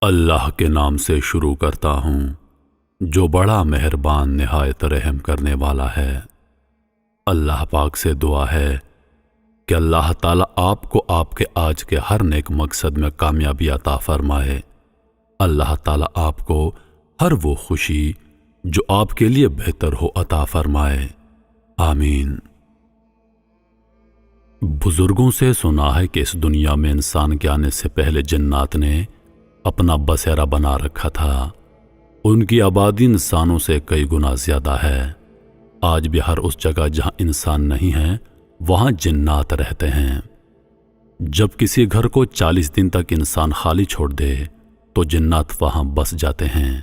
اللہ کے نام سے شروع کرتا ہوں جو بڑا مہربان نہایت رحم کرنے والا ہے۔ اللہ پاک سے دعا ہے کہ اللہ تعالیٰ آپ کو آپ کے آج کے ہر نیک مقصد میں کامیابی عطا فرمائے۔ اللہ تعالیٰ آپ کو ہر وہ خوشی جو آپ کے لیے بہتر ہو عطا فرمائے، آمین۔ بزرگوں سے سنا ہے کہ اس دنیا میں انسان کے آنے سے پہلے جنات نے اپنا بسیرا بنا رکھا تھا۔ ان کی آبادی انسانوں سے کئی گنا زیادہ ہے۔ آج بھی ہر اس جگہ جہاں انسان نہیں ہے وہاں جنات رہتے ہیں۔ جب کسی گھر کو 40 دن تک انسان خالی چھوڑ دے تو جنات وہاں بس جاتے ہیں۔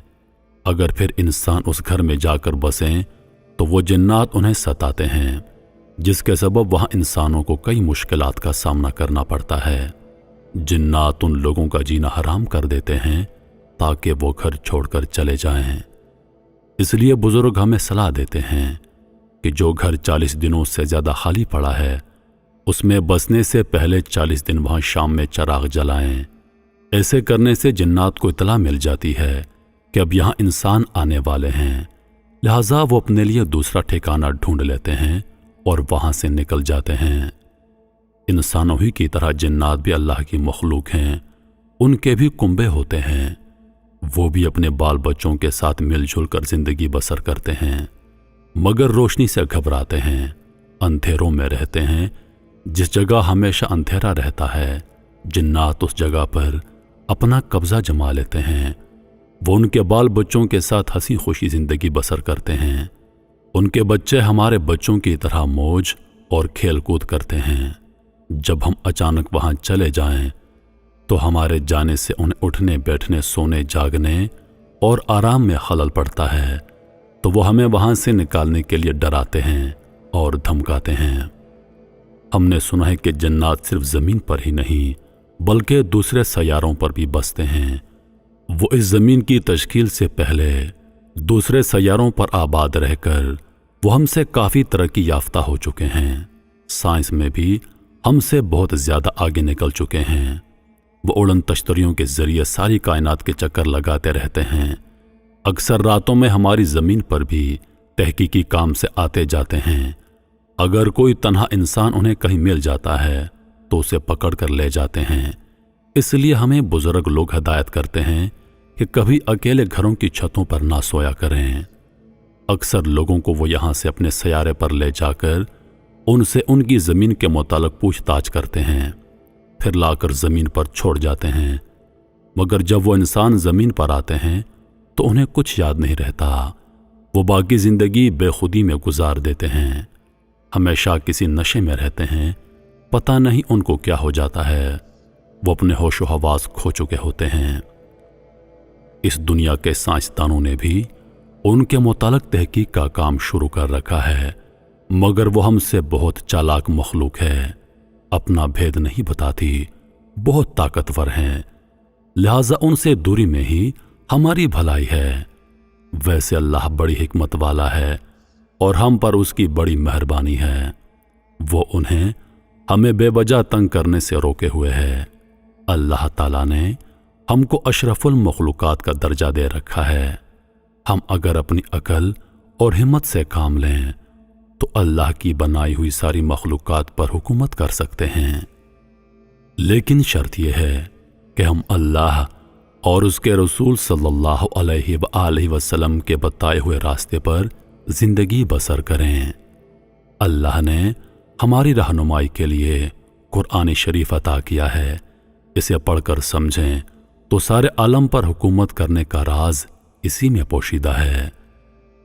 اگر پھر انسان اس گھر میں جا کر بسیں تو وہ جنات انہیں ستاتے ہیں، جس کے سبب وہاں انسانوں کو کئی مشکلات کا سامنا کرنا پڑتا ہے۔ جنات ان لوگوں کا جینا حرام کر دیتے ہیں تاکہ وہ گھر چھوڑ کر چلے جائیں۔ اس لیے بزرگ ہمیں صلاح دیتے ہیں کہ جو گھر 40 دنوں سے زیادہ خالی پڑا ہے اس میں بسنے سے پہلے 40 دن وہاں شام میں چراغ جلائیں۔ ایسے کرنے سے جنات کو اطلاع مل جاتی ہے کہ اب یہاں انسان آنے والے ہیں، لہٰذا وہ اپنے لیے دوسرا ٹھکانہ ڈھونڈ لیتے ہیں اور وہاں سے نکل جاتے ہیں۔ انسانوں ہی کی طرح جنات بھی اللہ کی مخلوق ہیں، ان کے بھی کنبے ہوتے ہیں۔ وہ بھی اپنے بال بچوں کے ساتھ مل جل کر زندگی بسر کرتے ہیں، مگر روشنی سے گھبراتے ہیں، اندھیروں میں رہتے ہیں۔ جس جگہ ہمیشہ اندھیرا رہتا ہے جنات اس جگہ پر اپنا قبضہ جما لیتے ہیں۔ وہ ان کے بال بچوں کے ساتھ ہنسی خوشی زندگی بسر کرتے ہیں۔ ان کے بچے ہمارے بچوں کی طرح موج اور کھیل کود کرتے ہیں۔ جب ہم اچانک وہاں چلے جائیں تو ہمارے جانے سے انہیں اٹھنے بیٹھنے سونے جاگنے اور آرام میں خلل پڑتا ہے، تو وہ ہمیں وہاں سے نکالنے کے لیے ڈراتے ہیں اور دھمکاتے ہیں۔ ہم نے سنا ہے کہ جنات صرف زمین پر ہی نہیں بلکہ دوسرے سیاروں پر بھی بستے ہیں۔ وہ اس زمین کی تشکیل سے پہلے دوسرے سیاروں پر آباد رہ کر وہ ہم سے کافی ترقی یافتہ ہو چکے ہیں، سائنس میں بھی ہم سے بہت زیادہ آگے نکل چکے ہیں۔ وہ اڑن تشتریوں کے ذریعے ساری کائنات کے چکر لگاتے رہتے ہیں۔ اکثر راتوں میں ہماری زمین پر بھی تحقیقی کام سے آتے جاتے ہیں۔ اگر کوئی تنہا انسان انہیں کہیں مل جاتا ہے تو اسے پکڑ کر لے جاتے ہیں۔ اس لیے ہمیں بزرگ لوگ ہدایت کرتے ہیں کہ کبھی اکیلے گھروں کی چھتوں پر نہ سویا کریں۔ اکثر لوگوں کو وہ یہاں سے اپنے سیارے پر لے جا کر ان سے ان کی زمین کے متعلق پوچھ تاچھ کرتے ہیں، پھر لا کر زمین پر چھوڑ جاتے ہیں۔ مگر جب وہ انسان زمین پر آتے ہیں تو انہیں کچھ یاد نہیں رہتا۔ وہ باقی زندگی بے خودی میں گزار دیتے ہیں، ہمیشہ کسی نشے میں رہتے ہیں، پتہ نہیں ان کو کیا ہو جاتا ہے۔ وہ اپنے ہوش و حواس کھو چکے ہوتے ہیں۔ اس دنیا کے سائنسدانوں نے بھی ان کے متعلق تحقیق کا کام شروع کر رکھا ہے، مگر وہ ہم سے بہت چالاک مخلوق ہے، اپنا بھید نہیں بتاتی، بہت طاقتور ہیں، لہٰذا ان سے دوری میں ہی ہماری بھلائی ہے۔ ویسے اللہ بڑی حکمت والا ہے اور ہم پر اس کی بڑی مہربانی ہے۔ وہ انہیں ہمیں بے وجہ تنگ کرنے سے روکے ہوئے ہے۔ اللہ تعالیٰ نے ہم کو اشرف المخلوقات کا درجہ دے رکھا ہے۔ ہم اگر اپنی عقل اور ہمت سے کام لیں تو اللہ کی بنائی ہوئی ساری مخلوقات پر حکومت کر سکتے ہیں، لیکن شرط یہ ہے کہ ہم اللہ اور اس کے رسول صلی اللہ علیہ وآلہ وسلم کے بتائے ہوئے راستے پر زندگی بسر کریں۔ اللہ نے ہماری رہنمائی کے لیے قرآن شریف عطا کیا ہے، اسے پڑھ کر سمجھیں تو سارے عالم پر حکومت کرنے کا راز اسی میں پوشیدہ ہے۔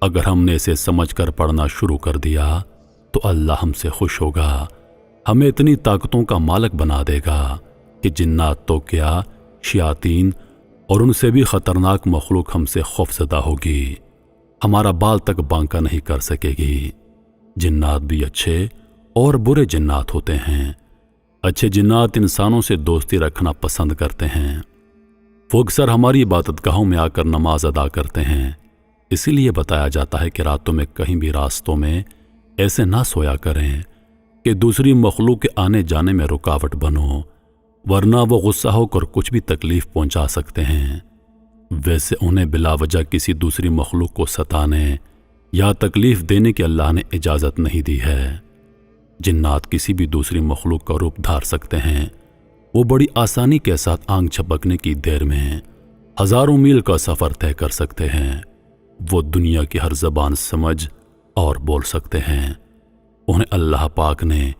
اگر ہم نے اسے سمجھ کر پڑھنا شروع کر دیا تو اللہ ہم سے خوش ہوگا، ہمیں اتنی طاقتوں کا مالک بنا دے گا کہ جنات تو کیا، شیاطین اور ان سے بھی خطرناک مخلوق ہم سے خوفزدہ ہوگی، ہمارا بال تک بانکا نہیں کر سکے گی۔ جنات بھی اچھے اور برے جنات ہوتے ہیں۔ اچھے جنات انسانوں سے دوستی رکھنا پسند کرتے ہیں۔ وہ اکثر ہماری عبادت گاہوں میں آ کر نماز ادا کرتے ہیں۔ اسی لیے بتایا جاتا ہے کہ راتوں میں کہیں بھی راستوں میں ایسے نہ سویا کریں کہ دوسری مخلوق کے آنے جانے میں رکاوٹ بنو، ورنہ وہ غصہ ہو کر کچھ بھی تکلیف پہنچا سکتے ہیں۔ ویسے انہیں بلا وجہ کسی دوسری مخلوق کو ستانے یا تکلیف دینے کی اللہ نے اجازت نہیں دی ہے۔ جنات کسی بھی دوسری مخلوق کا روپ دھار سکتے ہیں۔ وہ بڑی آسانی کے ساتھ آنکھ جھپکنے کی دیر میں ہزاروں میل کا سفر طے کر سکتے ہیں۔ وہ دنیا کی ہر زبان سمجھ اور بول سکتے ہیں۔ انہیں اللہ پاک نے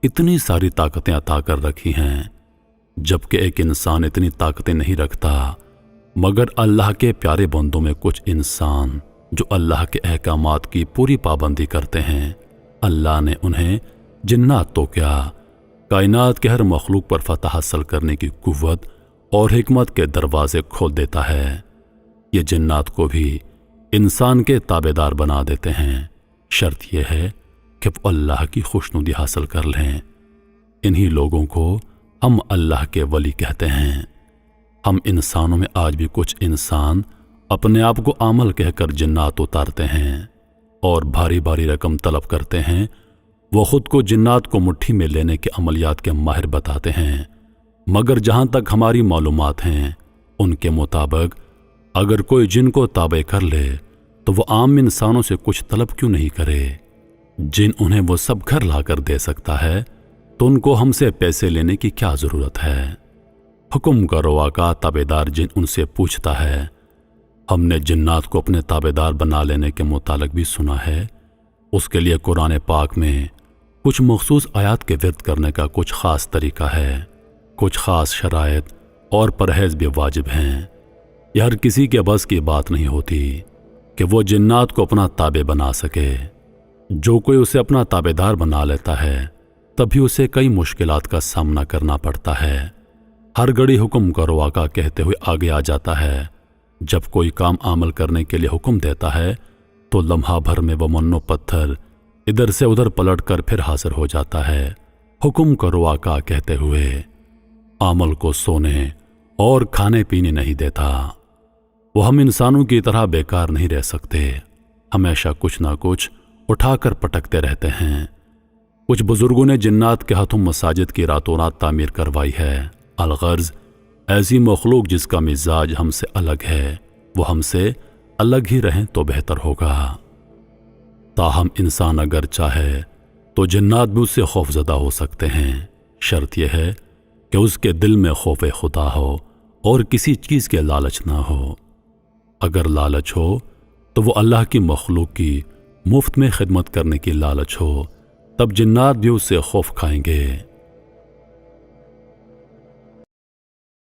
اتنی ساری طاقتیں عطا کر رکھی ہیں، جبکہ ایک انسان اتنی طاقتیں نہیں رکھتا۔ مگر اللہ کے پیارے بندوں میں کچھ انسان جو اللہ کے احکامات کی پوری پابندی کرتے ہیں، اللہ نے انہیں جنات تو کیا، کائنات کے ہر مخلوق پر فتح حاصل کرنے کی قوت اور حکمت کے دروازے کھول دیتا ہے۔ یہ جنات کو بھی انسان کے تابع دار بنا دیتے ہیں، شرط یہ ہے کہ وہ اللہ کی خوشنودی حاصل کر لیں۔ انہی لوگوں کو ہم اللہ کے ولی کہتے ہیں۔ ہم انسانوں میں آج بھی کچھ انسان اپنے آپ کو عامل کہہ کر جنات اتارتے ہیں اور بھاری بھاری رقم طلب کرتے ہیں۔ وہ خود کو جنات کو مٹھی میں لینے کے عملیات کے ماہر بتاتے ہیں، مگر جہاں تک ہماری معلومات ہیں ان کے مطابق اگر کوئی جن کو تابع کر لے تو وہ عام انسانوں سے کچھ طلب کیوں نہیں کرے؟ جن انہیں وہ سب گھر لا کر دے سکتا ہے تو ان کو ہم سے پیسے لینے کی کیا ضرورت ہے؟ حکم کرو آقا تابع دار جن ان سے پوچھتا ہے۔ ہم نے جنات کو اپنے تابع دار بنا لینے کے متعلق بھی سنا ہے۔ اس کے لیے قرآن پاک میں کچھ مخصوص آیات کے ورد کرنے کا کچھ خاص طریقہ ہے، کچھ خاص شرائط اور پرہیز بھی واجب ہیں۔ یہ ہر کسی کے بس کی بات نہیں ہوتی کہ وہ جنات کو اپنا تابع بنا سکے۔ جو کوئی اسے اپنا تابع دار بنا لیتا ہے تبھی اسے کئی مشکلات کا سامنا کرنا پڑتا ہے۔ ہر گھڑی حکم کرو آقا کہتے ہوئے آگے آ جاتا ہے۔ جب کوئی کام عمل کرنے کے لیے حکم دیتا ہے تو لمحہ بھر میں وہ منو پتھر ادھر سے ادھر پلٹ کر پھر حاضر ہو جاتا ہے۔ حکم کرو آقا کہتے ہوئے عمل کو سونے اور کھانے پینے نہیں دیتا۔ وہ ہم انسانوں کی طرح بیکار نہیں رہ سکتے، ہمیشہ کچھ نہ کچھ اٹھا کر پٹکتے رہتے ہیں۔ کچھ بزرگوں نے جنات کے ہاتھوں مساجد کی راتوں رات تعمیر کروائی ہے۔ الغرض ایسی مخلوق جس کا مزاج ہم سے الگ ہے وہ ہم سے الگ ہی رہیں تو بہتر ہوگا۔ تاہم انسان اگر چاہے تو جنات بھی اس سے خوف زدہ ہو سکتے ہیں۔ شرط یہ ہے کہ اس کے دل میں خوف خدا ہو اور کسی چیز کے لالچ نہ ہو۔ اگر لالچ ہو تو وہ اللہ کی مخلوق کی مفت میں خدمت کرنے کی لالچ ہو، تب جنات بھی اس سے خوف کھائیں گے۔